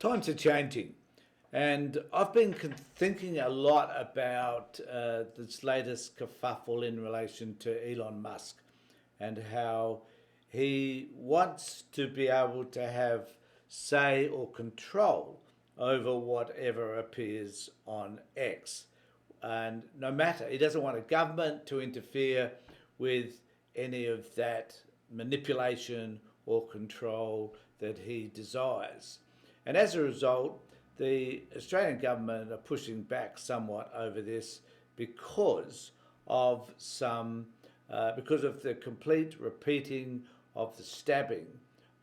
Times are changing, and I've been thinking a lot about this latest kerfuffle in relation to Elon Musk and how he wants to be able to have say or control over whatever appears on X. And no matter, he doesn't want a government to interfere with any of that manipulation or control that he desires. And as a result, the Australian government are pushing back somewhat over this because of because of the complete repeating of the stabbing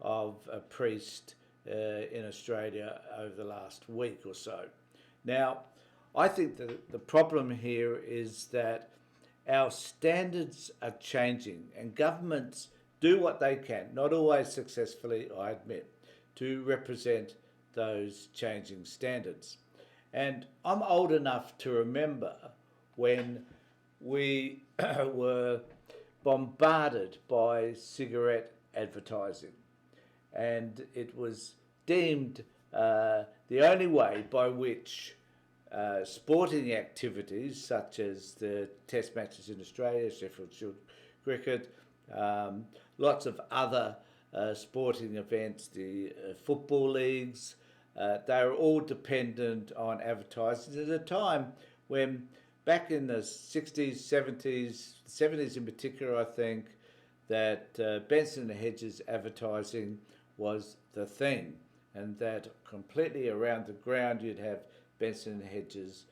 of a priest in Australia over the last week or so. Now, I think that the problem here is that our standards are changing and governments do what they can, not always successfully, I admit, to represent those changing standards. And I'm old enough to remember when we were bombarded by cigarette advertising, and it was deemed the only way by which sporting activities such as the test matches in Australia, Sheffield Shield cricket, lots of other sporting events, the football leagues, they were all dependent on advertising at a time when back in the 60s, 70s, 70s in particular, I think, that Benson and Hedges advertising was the thing, and that completely around the ground you'd have Benson and Hedges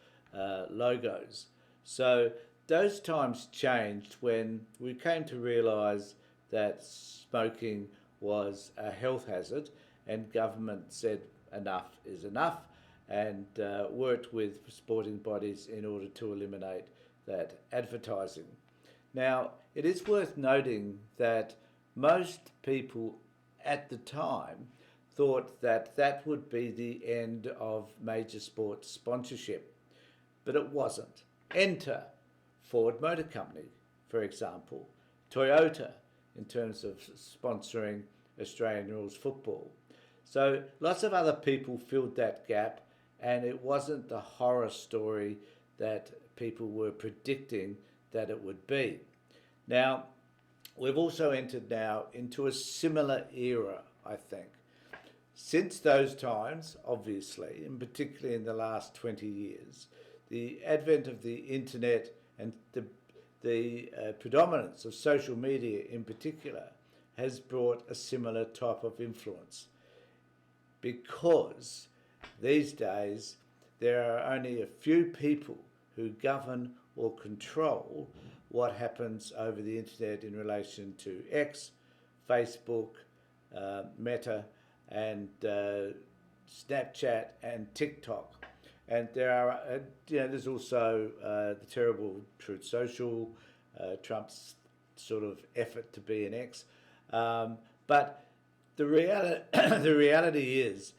logos. So those times changed when we came to realise that smoking was a health hazard, and government said enough is enough, and worked with sporting bodies in order to eliminate that advertising. Now, it is worth noting that most people at the time thought that that would be the end of major sports sponsorship, but it wasn't. Enter Ford Motor Company, for example, Toyota in terms of sponsoring Australian rules football. So lots of other people filled that gap, and it wasn't the horror story that people were predicting that it would be. Now, we've also entered now into a similar era, I think. Since those times, obviously, and particularly in the last 20 years, the advent of the internet and the predominance of social media in particular has brought a similar type of influence, because these days there are only a few people who govern or control what happens over the internet in relation to X, Facebook, Meta, and Snapchat and TikTok. And there are, there's also the terrible Truth Social, Trump's sort of effort to be an X. But the reality is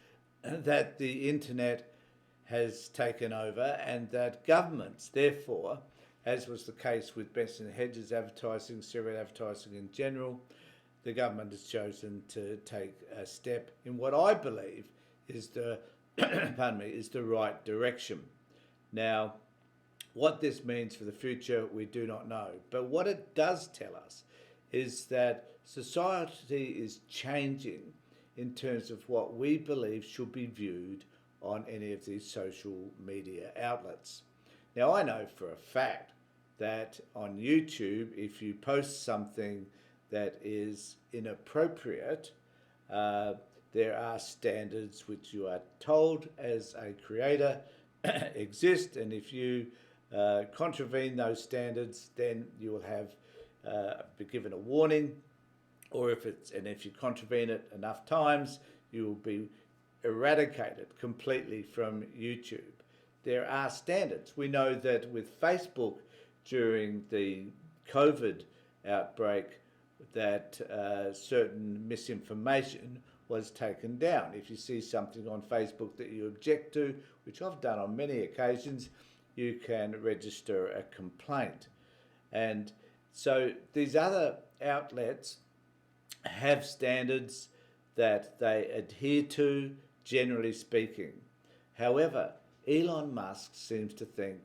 that the internet has taken over, and that governments, therefore, as was the case with Benson and Hedges advertising, cigarette advertising in general, the government has chosen to take a step in what I believe is the is the right direction. Now, what this means for the future, we do not know. But what it does tell us is that society is changing in terms of what we believe should be viewed on any of these social media outlets. Now, I know for a fact that on YouTube, if you post something that is inappropriate, there are standards which you are told as a creator exist, and if you contravene those standards, then you will have be given a warning, or if you contravene it enough times, you will be eradicated completely from YouTube. There are standards. We know that with Facebook during the COVID outbreak, that certain misinformation was taken down. If you see something on Facebook that you object to, which I've done on many occasions, you can register a complaint. And so these other outlets have standards that they adhere to. generally speaking. However, Elon Musk seems to think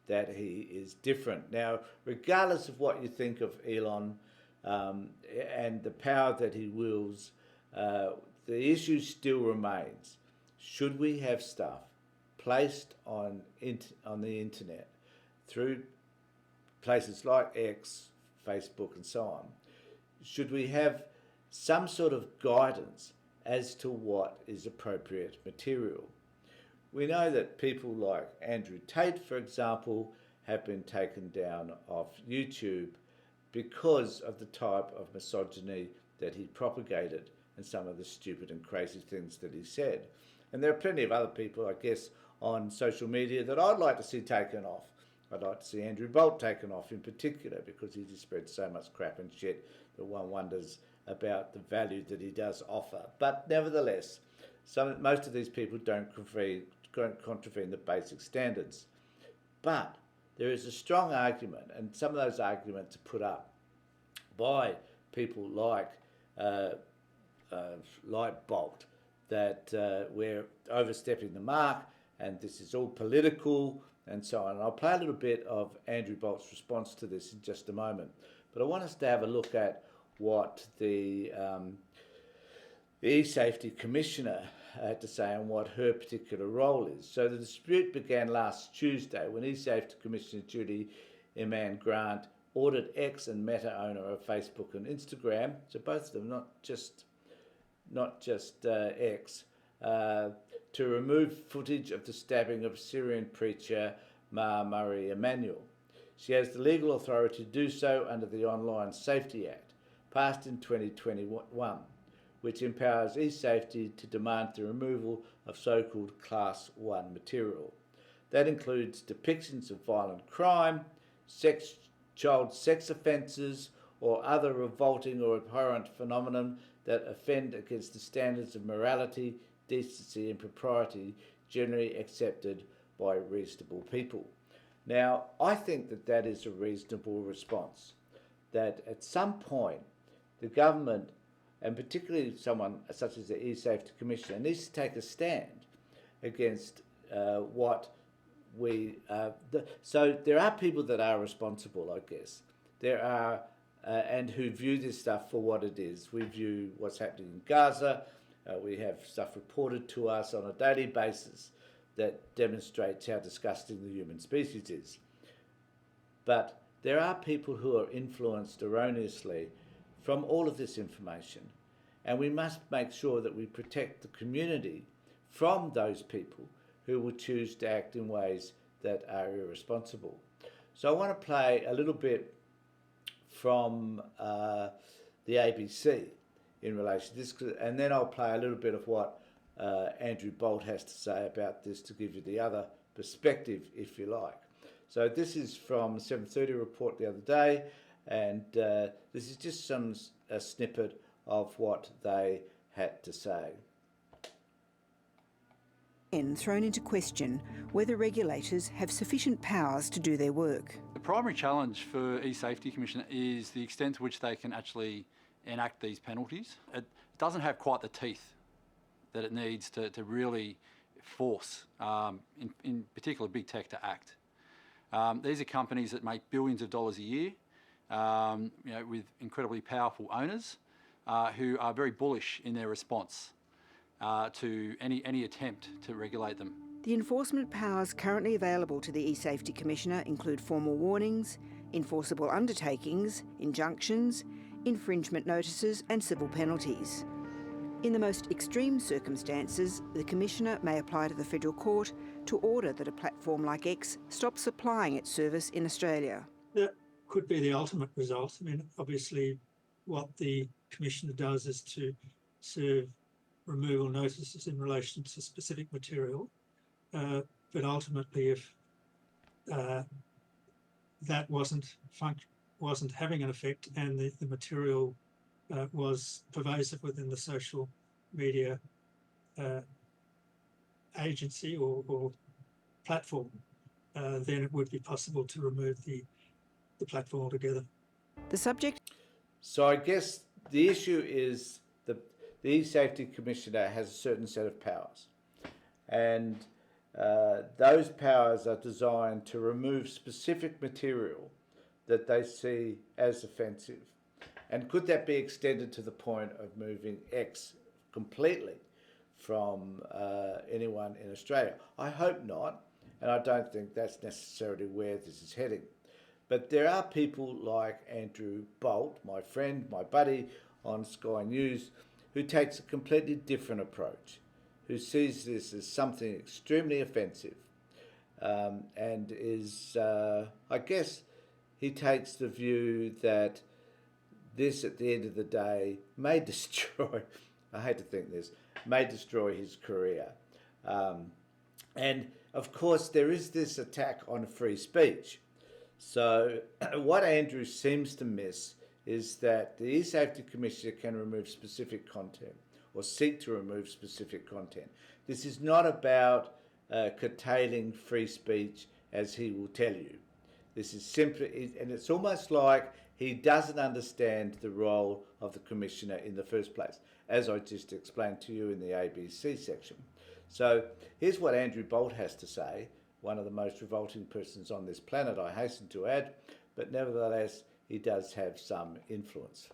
that he is different. Now, regardless of what you think of Elon and the power that he wields, the issue still remains. Should we have stuff placed on the internet through places like X, Facebook and so on? Should we have some sort of guidance as to what is appropriate material? We know that people like Andrew Tate, for example, have been taken down off YouTube because of the type of misogyny that he propagated and some of the stupid and crazy things that he said. And there are plenty of other people, I guess, on social media that I'd like to see taken off. I'd like to see Andrew Bolt taken off in particular, because he just spreads so much crap and shit that one wonders about the value that he does offer. But nevertheless, most of these people don't contravene the basic standards. But there is a strong argument, and some of those arguments are put up by people like Bolt, that we're overstepping the mark and this is all political and so on. And I'll play a little bit of Andrew Bolt's response to this in just a moment. But I want us to have a look at what the e-safety commissioner had to say and what her particular role is. So the dispute began last Tuesday when e-safety commissioner Judy Eman Grant ordered X and Meta, owner of Facebook and Instagram, so both of them, not just X, to remove footage of the stabbing of Syrian preacher Marie Emanuel. She has the legal authority to do so under the Online Safety Act, passed in 2021, which empowers e-safety to demand the removal of so-called Class 1 material. That includes depictions of violent crime, child sex offences, or other revolting or abhorrent phenomenon that offend against the standards of morality, decency and propriety generally accepted by reasonable people. Now, I think that that is a reasonable response, that at some point the government, and particularly someone such as the e-safety commissioner, needs to take a stand against what we... So there are people that are responsible, I guess. There are, and who view this stuff for what it is. We view what's happening in Gaza. We have stuff reported to us on a daily basis that demonstrates how disgusting the human species is. But there are people who are influenced erroneously from all of this information, and we must make sure that we protect the community from those people who will choose to act in ways that are irresponsible. So I want to play a little bit from the ABC in relation to this, and then I'll play a little bit of what Andrew Bolt has to say about this to give you the other perspective, if you like. So this is from the 7:30 report the other day, and this is just a snippet of what they had to say. Thrown into question whether regulators have sufficient powers to do their work. The primary challenge for e-safety commissioner is the extent to which they can actually enact these penalties. It doesn't have quite the teeth that it needs to really force, in particular, big tech to act. These are companies that make billions of dollars a year, with incredibly powerful owners who are very bullish in their response to any attempt to regulate them. The enforcement powers currently available to the e-safety commissioner include formal warnings, enforceable undertakings, injunctions, infringement notices and civil penalties. In the most extreme circumstances, the Commissioner may apply to the Federal Court to order that a platform like X stop supplying its service in Australia. That could be the ultimate result. I mean, obviously what the Commissioner does is to serve removal notices in relation to specific material, but ultimately if that wasn't having an effect and the material was pervasive within the social media agency or platform, then it would be possible to remove the platform altogether. The subject... So I guess the issue is the e-safety commissioner has a certain set of powers. and those powers are designed to remove specific material that they see as offensive. And could that be extended to the point of moving X completely from anyone in Australia? I hope not, and I don't think that's necessarily where this is heading. But there are people like Andrew Bolt, my friend, my buddy on Sky News, who takes a completely different approach, who sees this as something extremely offensive, and is, I guess, he takes the view that this, at the end of the day, may destroy, I hate to think this, may destroy his career. And of course, there is this attack on free speech. So what Andrew seems to miss is that the E-Safety Commissioner can remove specific content or seek to remove specific content. This is not about curtailing free speech, as he will tell you. This is simply, and it's almost like he doesn't understand the role of the Commissioner in the first place, as I just explained to you in the ABC section. So here's what Andrew Bolt has to say, one of the most revolting persons on this planet, I hasten to add, but nevertheless, he does have some influence.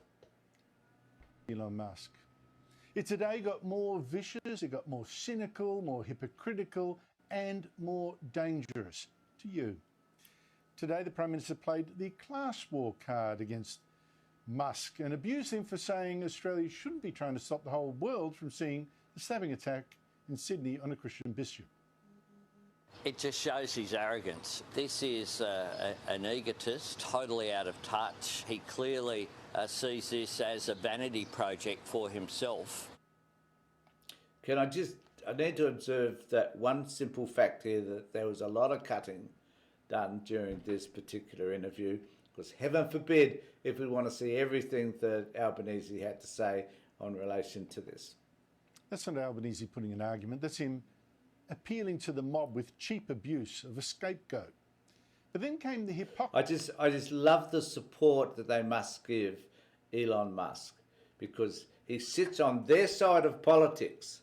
Elon Musk. It today got more vicious, it got more cynical, more hypocritical, and more dangerous to you. Today, the Prime Minister played the class war card against Musk and abused him for saying Australia shouldn't be trying to stop the whole world from seeing the stabbing attack in Sydney on a Christian bishop. It just shows his arrogance. This is an egotist, totally out of touch. He clearly sees this as a vanity project for himself. I need to observe that one simple fact here, that there was a lot of cutting done during this particular interview, because heaven forbid if we want to see everything that Albanese had to say on relation to this. That's not Albanese putting an argument, that's him appealing to the mob with cheap abuse of a scapegoat. But then came the hypocrisy. I just love the support that they must give Elon Musk, because he sits on their side of politics.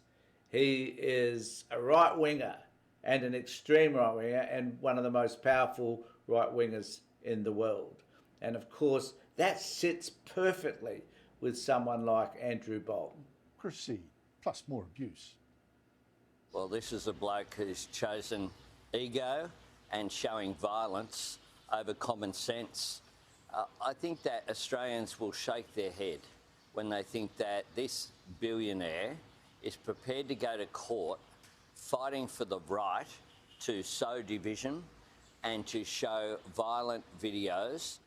He is a right-winger and an extreme right-winger and one of the most powerful right-wingers in the world. And of course, that sits perfectly with someone like Andrew Bolt. Hypocrisy plus more abuse. Well, this is a bloke who's chosen ego and showing violence over common sense. I think that Australians will shake their head when they think that this billionaire is prepared to go to court fighting for the right to sow division and to show violent videos.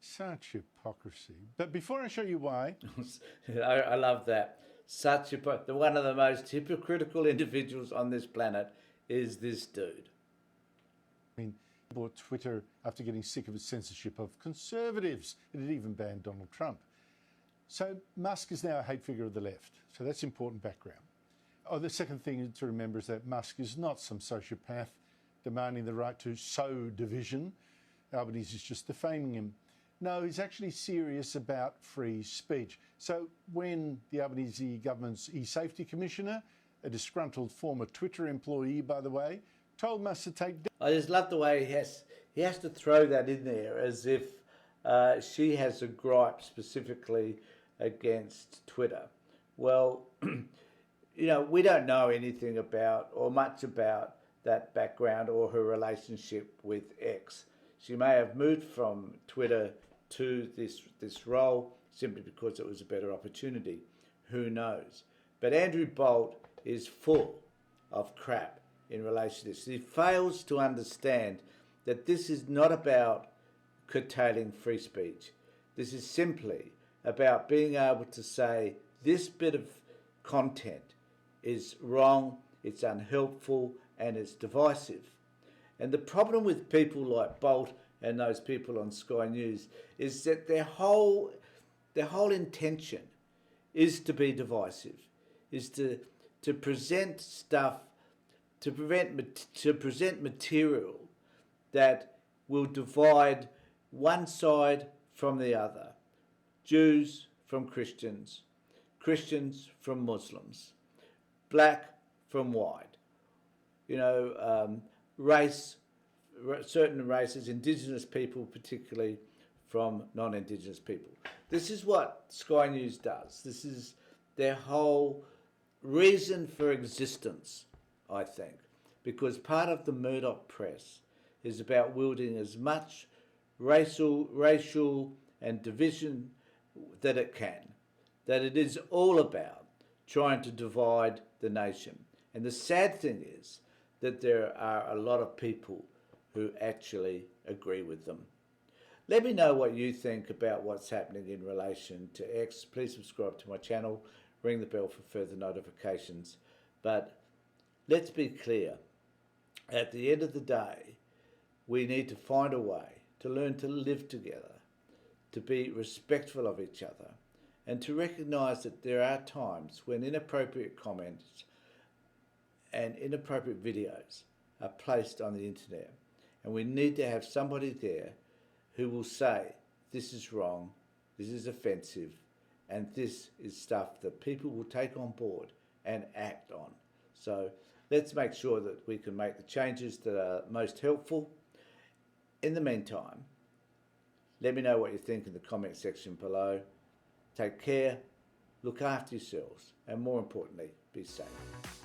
Such hypocrisy. But before I show you why... I love that. One of the most hypocritical individuals on this planet is this dude. I mean, he bought Twitter after getting sick of its censorship of conservatives. It had even banned Donald Trump. So Musk is now a hate figure of the left. So that's important background. Oh, the second thing to remember is that Musk is not some sociopath demanding the right to sow division. Albanese is just defaming him. No, he's actually serious about free speech. So when the Albanese government's E-Safety Commissioner, a disgruntled former Twitter employee, by the way, told Musk to take... I just love the way he has to throw that in there as if she has a gripe specifically against Twitter. Well, you know, we don't know anything about or much about that background or her relationship with X. She may have moved from Twitter to this role simply because it was a better opportunity. Who knows? But Andrew Bolt is full of crap in relation to this. He fails to understand that this is not about curtailing free speech. This is simply about being able to say this bit of content is wrong, it's unhelpful, and it's divisive. And the problem with people like Bolt and those people on Sky News is that their whole intention is to be divisive, is to present stuff, to present material that will divide one side from the other, Jews from Christians, Christians from Muslims, black from white, race, certain races, Indigenous people particularly, from non-Indigenous people. This is what Sky News does. This is their whole reason for existence, I think, because part of the Murdoch press is about wielding as much racial and division that it can, that it is all about trying to divide the nation. And the sad thing is that there are a lot of people who actually agree with them. Let me know what you think about what's happening in relation to X. Please subscribe to my channel, ring the bell for further notifications. But let's be clear, at the end of the day, we need to find a way to learn to live together, to be respectful of each other, and to recognise that there are times when inappropriate comments and inappropriate videos are placed on the internet. And we need to have somebody there who will say, this is wrong, this is offensive, and this is stuff that people will take on board and act on. So let's make sure that we can make the changes that are most helpful. In the meantime, let me know what you think in the comment section below. Take care, look after yourselves, and more importantly, be safe.